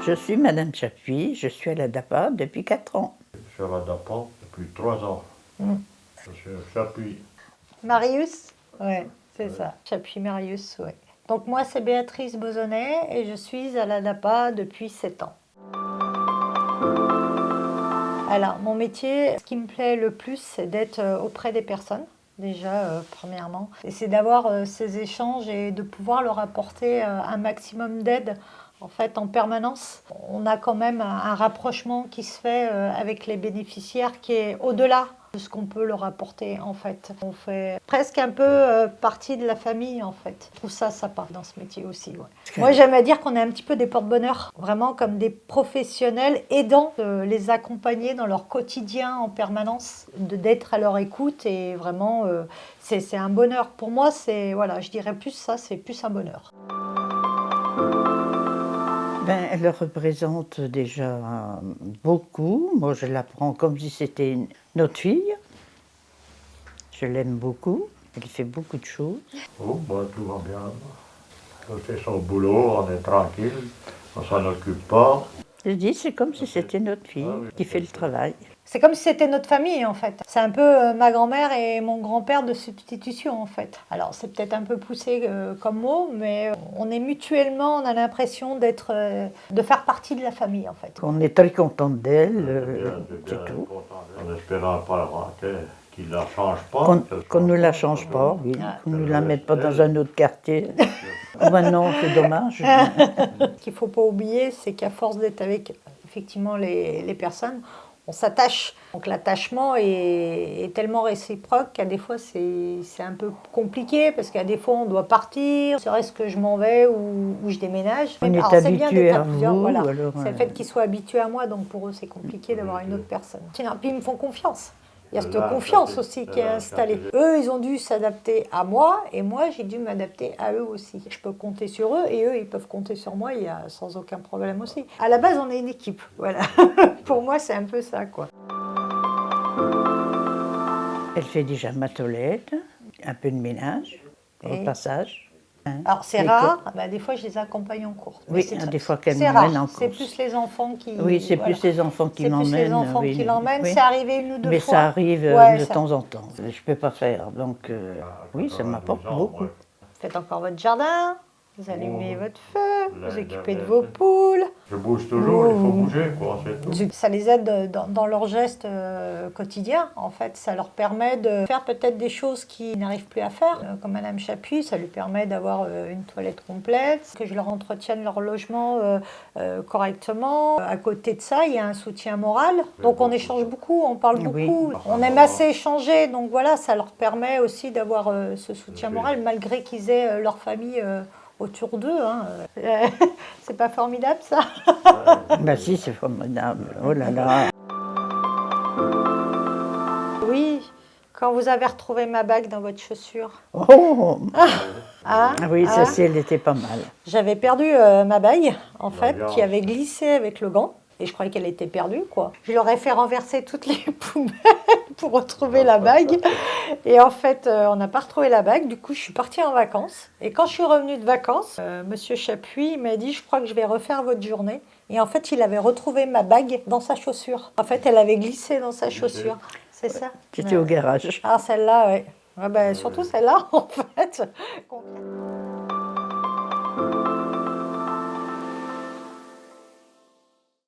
Je suis Madame Chapuis, je suis à la DAPA depuis 4 ans. Je suis à la DAPA depuis 3 ans. Je suis Chapuis. Marius? Ouais, c'est ça. Chapuis Marius, ouais. Donc moi, c'est Béatrice Bozonnet et je suis à la DAPA depuis 7 ans. Alors, mon métier, ce qui me plaît le plus, c'est d'être auprès des personnes. Déjà, premièrement. Et c'est d'avoir ces échanges et de pouvoir leur apporter un maximum d'aide en fait en permanence. On a quand même un rapprochement qui se fait avec les bénéficiaires qui est au-delà de ce qu'on peut leur apporter en fait. On fait presque un peu partie de la famille en fait. Je trouve ça sympa dans ce métier aussi. Ouais. Moi j'aime à dire qu'on est un petit peu des porte-bonheur, vraiment comme des professionnels aidant, les accompagner dans leur quotidien en permanence, d'être à leur écoute et vraiment c'est un bonheur. Pour moi c'est, voilà, je dirais plus ça, c'est plus un bonheur. Ben, elle représente déjà beaucoup. Moi, je la prends comme si c'était notre fille. Je l'aime beaucoup. Elle fait beaucoup de choses. Oh, bah, tout va bien. Elle fait son boulot, on est tranquille, on s'en occupe pas. Je dis, c'est comme si c'était notre fille qui fait le travail. C'est comme si c'était notre famille en fait. C'est un peu ma grand-mère et mon grand-père de substitution en fait. Alors c'est peut-être un peu poussé comme mot, mais on est mutuellement, on a l'impression d'être, de faire partie de la famille en fait. On est très contente d'elle, C'est c'est tout. En espérant pas qu'il ne la change pas. Qu'on ne la change pas, oui. Qu'on ne la mette pas dans un autre quartier. Ben non, c'est dommage. Ce qu'il ne faut pas oublier, c'est qu'à force d'être avec effectivement les personnes, on s'attache. Donc l'attachement est tellement réciproque qu'à des fois c'est un peu compliqué parce qu'à des fois on doit partir, serait-ce que je m'en vais ou je déménage. On est Alors, c'est bien habitué d'être à plusieurs, vous. voilà. Alors, C'est le fait qu'ils soient habitués à moi, donc pour eux c'est compliqué d'avoir une autre personne. Puis ils me font confiance. Il y a cette confiance aussi qui est installée. Eux, ils ont dû s'adapter à moi et moi, j'ai dû m'adapter à eux aussi. Je peux compter sur eux et eux, ils peuvent compter sur moi, il y a sans aucun problème aussi. À la base, on est une équipe, voilà. Pour moi, c'est un peu ça, quoi. Elle fait déjà ma toilette, un peu de ménage, au passage. Alors c'est rare, bah, des fois je les accompagne en cours. Oui, des fois qu'elle m'emmène en course. C'est plus les enfants qui... Oui, c'est plus les enfants qui m'emmènent. C'est plus les enfants qui l'emmènent, oui. c'est arrivé une ou deux mais fois. Mais ça arrive de temps en temps. Je ne peux pas faire, donc oui, ça m'apporte beaucoup. Faites encore votre jardin, vous allumez votre feu, vous occupez de vos poules. Je bouge toujours, il faut bouger, quoi, c'est tout. Ça les aide dans leurs gestes quotidiens, en fait. Ça leur permet de faire peut-être des choses qu'ils n'arrivent plus à faire. Comme Madame Chapuis, ça lui permet d'avoir une toilette complète, que je leur entretienne leur logement correctement. À côté de ça, il y a un soutien moral. Donc on échange beaucoup, on parle beaucoup. On aime assez échanger, donc voilà, ça leur permet aussi d'avoir ce soutien moral, malgré qu'ils aient leur famille autour d'eux. Hein. C'est pas formidable, ça? Ben si, c'est formidable. Oh là là. Oui, quand vous avez retrouvé ma bague dans votre chaussure. Oh oui, Ah. celle-ci, elle était pas mal. J'avais perdu ma bague, en fait, qui avait glissé avec le gant. Et je croyais qu'elle était perdue, quoi. Je leur ai fait renverser toutes les poubelles pour retrouver la bague. Et en fait, on n'a pas retrouvé la bague. Du coup, je suis partie en vacances. Et quand je suis revenue de vacances, Monsieur Chapuis m'a dit « Je crois que je vais refaire votre journée ». Et en fait, il avait retrouvé ma bague dans sa chaussure. En fait, elle avait glissé dans sa chaussure. C'est ça? J'étais au garage. Ah, celle-là, oui. Ouais, ben, surtout celle-là, en fait.